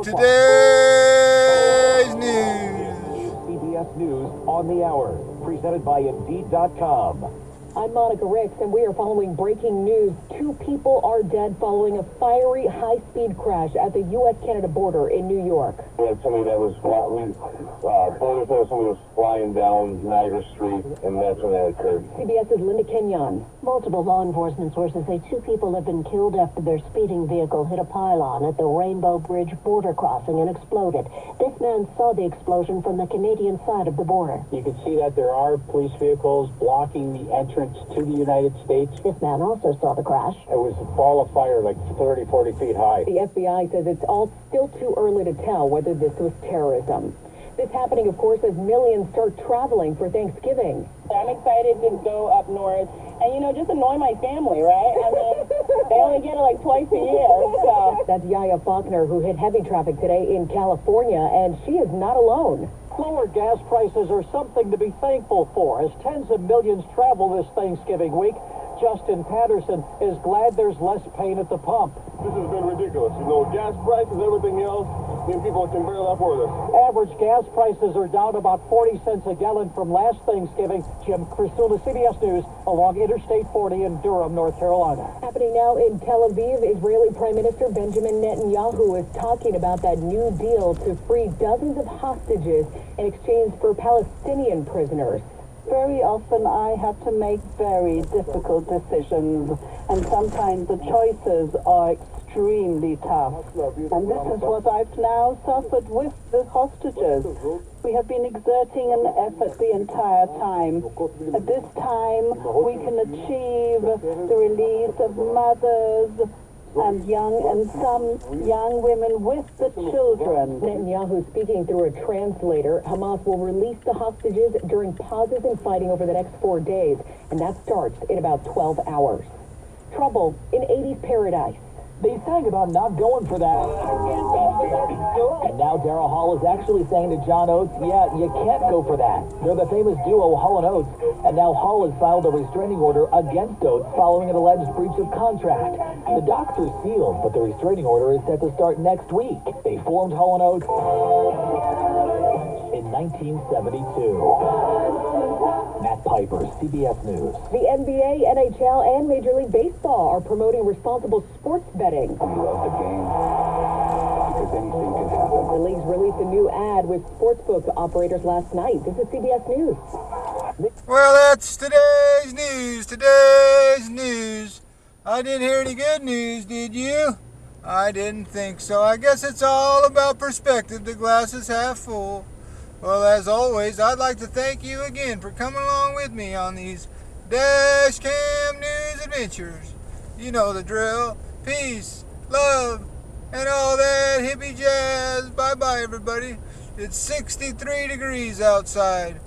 today's news. CBS News on the Hour, presented by Indeed.com. I'm Monica Ricks, and we are following breaking news. 2 people are dead following a fiery high-speed crash at the U.S.-Canada border in New York. We had somebody that was somebody was flying down Niagara Street, and that's when that occurred. CBS's Linda Kenyon. Multiple law enforcement sources say 2 people have been killed after their speeding vehicle hit a pylon at the Rainbow Bridge border crossing and exploded. This man saw the explosion from the Canadian side of the border. You can see that there are police vehicles blocking the entrance to the United States. This man also saw the crash. It was a ball of fire like 30, 40 feet high. The FBI says it's all still too early to tell whether this was terrorism. This happening, of course, as millions start traveling for Thanksgiving. I'm excited to go up north and, just annoy my family, right? I mean, they only get it like twice a year, so. That's Yaya Faulkner, who hit heavy traffic today in California, and she is not alone. Lower gas prices are something to be thankful for as tens of millions travel this Thanksgiving week. Justin Patterson is glad there's less pain at the pump. This has been ridiculous. Gas prices, everything else, and people can barely afford this. Average gas prices are down about 40 cents a gallon from last Thanksgiving. Jim Krasula, CBS News, along Interstate 40 in Durham, North Carolina. Happening now in Tel Aviv, Israeli Prime Minister Benjamin Netanyahu is talking about that new deal to free dozens of hostages in exchange for Palestinian prisoners. Very often I have to make very difficult decisions, and sometimes the choices are extremely tough. And this is what I've now suffered with the hostages. We have been exerting an effort the entire time. At this time, we can achieve the release of mothers and some young women with the children. Netanyahu speaking through a translator. Hamas will release the hostages during pauses in fighting over the next 4 days, and that starts in about 12 hours. Trouble in 80s paradise. They sang about not going for that. And now Daryl Hall is actually saying to John Oates, yeah, you can't go for that. They're the famous duo Hall and Oates, and now Hall has filed a restraining order against Oates following an alleged breach of contract. The docs are sealed, but the restraining order is set to start next week. They formed Hall and Oates in 1972. Matt Piper, CBS News. The NBA, NHL, and Major League Baseball are promoting responsible sports betting. We love the game because anything can happen. The leagues released a new ad with sportsbook operators last night. This is CBS News. Well, that's today's news. Today's news. I didn't hear any good news, did you? I didn't think so. I guess it's all about perspective. The glass is half full. Well, as always, I'd like to thank you again for coming along with me on these Dash Cam News adventures. You know the drill. Peace, love, and all that hippie jazz. Bye-bye, everybody. It's 63 degrees outside.